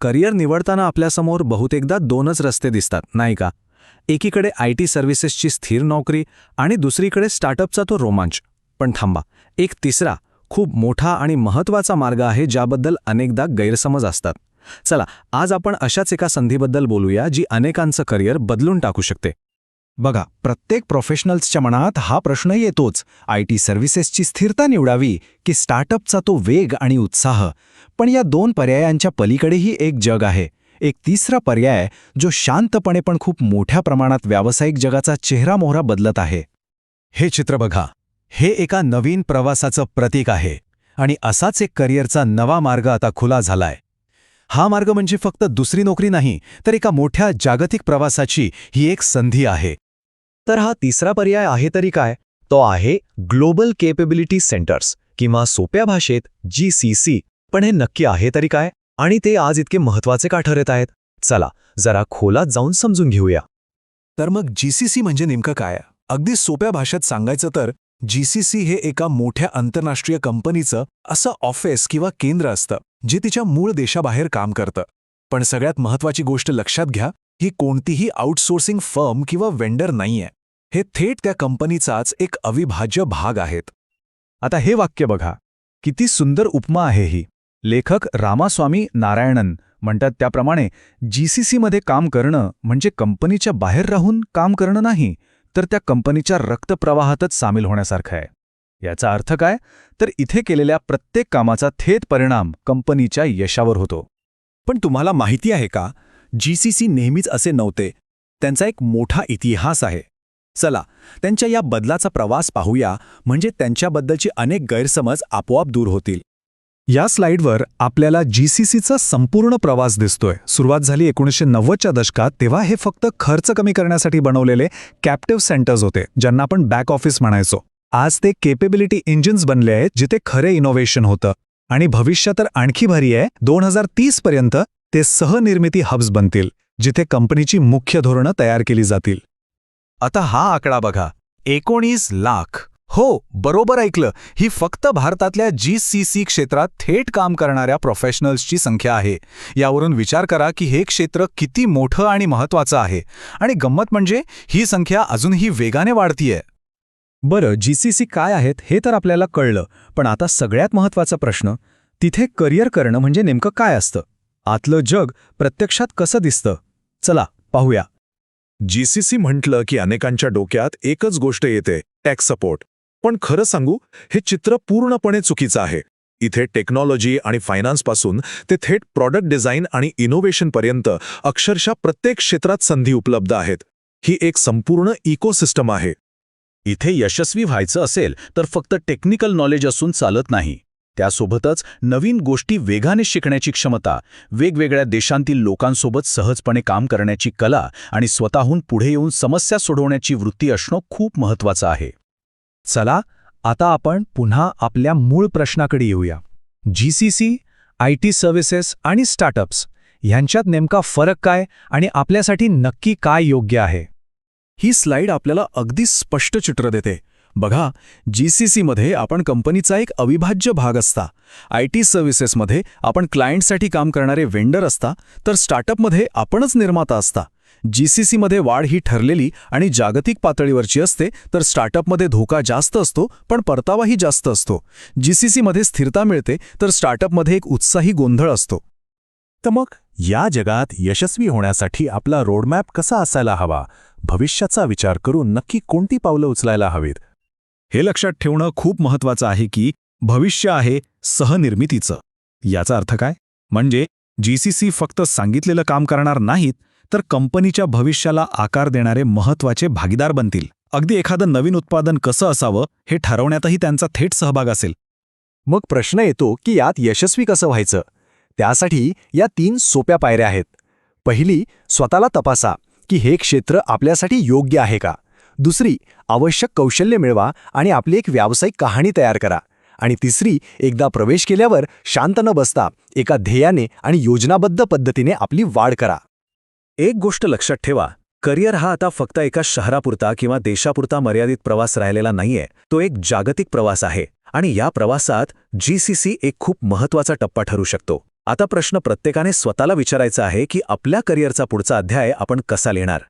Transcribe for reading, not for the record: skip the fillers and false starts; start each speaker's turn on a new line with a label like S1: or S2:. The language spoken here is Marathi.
S1: करिअर निवडताना आपल्यासमोर बहुतेकदा दोनच रस्ते दिसतात, नाही का? एकीकडे IT सर्व्हिसेसची स्थिर नोकरी आणि दुसरीकडे स्टार्टअपचा तो रोमांच. पण थांबा, एक तिसरा, खूप मोठा आणि महत्त्वाचा मार्ग आहे ज्याबद्दल अनेकदा गैरसमज असतात. चला, आज आपण अशाच एका संधीबद्दल बोलूया जी अनेकांचं करिअर बदलून टाकू शकते.
S2: बघा, प्रत्येक प्रोफेशनल्सच्या मनात हा प्रश्न येतोच. IT सर्व्हिसेसची स्थिरता निवडावी की स्टार्टअपचा तो वेग आणि उत्साह. पण या दोन पर्यायांच्या पलीकडेही एक जग आहे. एक तिसरा पर्याय जो शांतपणे पण खूप मोठ्या प्रमाणात व्यावसायिक जगाचा चेहरामोहरा बदलत आहे.
S1: हे चित्र बघा. हे एका नवीन प्रवासाचं प्रतीक आहे आणि असाच एक करिअरचा नवा मार्ग आता खुला झालाय. हा मार्ग म्हणजे फक्त दुसरी नोकरी नाही, तर एका मोठ्या जागतिक प्रवासाची ही एक संधी आहे.
S3: तर हा तिसरा पर्याय आहे तरी काय? तो आहे ग्लोबल केपेबिलिटी सेंटर्स किंवा सोप्या भाषेत GCC. पण हे नक्की आहे तरी काय? आणि ते आज इतके महत्त्वाचे का ठरत आहेत? चला जरा खोलात जाऊन समजून घेऊया.
S4: तर मग GCC म्हणजे नेमकं काय? अगदी सोप्या भाषेत सांगायचं तर GCC हे एका मोठ्या आंतरराष्ट्रीय कंपनीचं असं ऑफिस किंवा केंद्र असतं जे तिच्या मूळ देशाबाहेर काम करतं. पण सगळ्यात महत्त्वाची गोष्ट लक्षात घ्या, ही कोणतीही आउटसोर्सिंग फर्म किंवा वेंडर नाहीये. हे थेट त्या कंपनीचाच एक अविभाज्य भाग आहेत.
S2: आता हे वाक्य बघा, किती सुंदर उपमा आहे ही. लेखक रामास्वामी नारायणन म्हणतात त्याप्रमाणे GCCमध्ये काम करणं म्हणजे कंपनीच्या बाहेर राहून काम करणं नाही, तर त्या कंपनीच्या रक्तप्रवाहातच सामील होण्यासारखं आहे. याचा अर्थ काय? तर इथे केलेल्या प्रत्येक कामाचा थेट परिणाम कंपनीच्या यशावर होतो.
S4: पण तुम्हाला माहिती आहे का, GCC नेहमीच असे नव्हते. त्यांचा एक मोठा इतिहास आहे. चला, त्यांच्या या बदलाचा प्रवास पाहूया, म्हणजे त्यांच्याबद्दलची अनेक गैरसमज आपोआप दूर होतील.
S2: या स्लाइडवर आपल्याला GCCचा संपूर्ण प्रवास दिसतोय. सुरुवात झाली 1990च्या दशकात. तेव्हा हे फक्त खर्च कमी करण्यासाठी बनवलेले कॅप्टिव्ह सेंटर्स होते, ज्यांना आपण बॅक ऑफिस म्हणायचो. आज ते केपेबिलिटी इंजिन्स बनले आहेत, जिथे खरे इनोव्हेशन होतं. आणि भविष्य तर आणखी भारी आहे. 2030 पर्यंत ते सहनिर्मिती हब्स बनतील, जिथे कंपनीची मुख्य धोरणं तयार केली जातील.
S1: आता हा आकडा बघा, 19 लाख. हो, बरोबर ऐकलं. ही फक्त भारतातल्या GCC क्षेत्रात थेट काम करणाऱ्या प्रोफेशनल्सची संख्या आहे. यावरून विचार करा की हे क्षेत्र किती मोठं आणि महत्त्वाचं आहे. आणि गंमत म्हणजे ही संख्या अजूनही वेगाने वाढतीये.
S2: बरं, GCC काय आहेत हे तर आपल्याला कळलं. पण आता सगळ्यात महत्त्वाचा प्रश्न, तिथे करिअर करणं म्हणजे नेमकं काय असतं? आतलं जग प्रत्यक्षात कसं दिसतं? चला पाहूया.
S4: GCC म्हटलं की अनेकांच्या डोक्यात एकच गोष्ट येते, टॅक्स सपोर्ट. पण खरं सांगू, हे चित्र पूर्णपणे चुकीचं आहे. इथे टेक्नॉलॉजी आणि फायनान्सपासून ते थेट प्रॉडक्ट डिझाईन आणि इनोव्हेशनपर्यंत अक्षरशः प्रत्येक क्षेत्रात संधी उपलब्ध आहेत. ही एक संपूर्ण इकोसिस्टम आहे.
S5: इथे यशस्वी व्हायचं असेल तर फक्त टेक्निकल नॉलेज असून चालत नाही. त्यासोबतच नवीन गोष्टी वेगाने शिकण्याची क्षमता, वेगवेगळ्या देशांतील लोकांसोबत सहजपणे काम करण्याची कला आणि स्वतःहून पुढे येऊन समस्या सोडवण्याची वृत्ती असणं खूप महत्त्वाचं आहे.
S2: चला, आता आपण पुन्हा आपल्या मूळ प्रश्नाकडे येऊया. GCC, IT सर्व्हिसेस आणि स्टार्टअप्स यांच्यात नेमका फरक काय आणि आपल्यासाठी नक्की काय योग्य आहे?
S4: ही स्लाइड आपल्याला अगदी स्पष्ट चित्र देते. बघा, GCCमध्ये आपण कंपनीचा एक अविभाज्य भाग असता. IT सर्व्हिसेसमध्ये आपण क्लायंटसाठी काम करणारे वेंडर असता, तर स्टार्टअपमध्ये आपणच निर्माता असता. GCCमध्ये वाढ ही ठरलेली आणि जागतिक पातळीवरची असते, तर स्टार्टअपमध्ये धोका जास्त असतो पण परतावाही जास्त असतो. GCCमध्ये स्थिरता मिळते, तर स्टार्टअपमध्ये एक उत्साही गोंधळ असतो.
S1: तर मग या जगात यशस्वी होण्यासाठी आपला रोडमॅप कसा असायला हवा? भविष्याचा विचार करून नक्की कोणती पावलं उचलायला हवीत?
S2: हे लक्षात ठेवणं खूप महत्त्वाचं आहे की भविष्य आहे सहनिर्मितीचं. याचा अर्थ काय? म्हणजे GCC फक्त सांगितलेलं काम करणार नाहीत, तर कंपनीच्या भविष्याला आकार देणारे महत्त्वाचे भागीदार बनतील. अगदी एखादं नवीन उत्पादन कसं असावं हे ठरवण्यातही त्यांचा थेट सहभाग असेल.
S3: मग प्रश्न येतो की यात यशस्वी कसं व्हायचं? त्यासाठी या 3 सोप्या पायऱ्या आहेत. पहिली, स्वतःला तपासा की हे क्षेत्र आपल्यासाठी योग्य आहे का. दुसरी, आवश्यक कौशल्य मिळवा आणि आपली एक व्यावसायिक कहाणी तयार करा. आणि तिसरी, एकदा प्रवेश केल्यावर शांत न बसता एका ध्येयाने आणि योजनाबद्ध पद्धतीने आपली वाढ करा.
S1: एक गोष्ट लक्षात ठेवा, करिअर हा आता फक्त एका शहरापुरता किंवा देशापुरता मर्यादित प्रवास राहिलेला नाहीये. तो एक जागतिक प्रवास आहे आणि या प्रवासात GCC एक खूप महत्त्वाचा टप्पा ठरू शकतो.
S3: आता प्रश्न प्रत्येकाने स्वतःला विचारायचा आहे की आपल्या करिअरचा पुढचा अध्याय आपण कसा लिहिणार.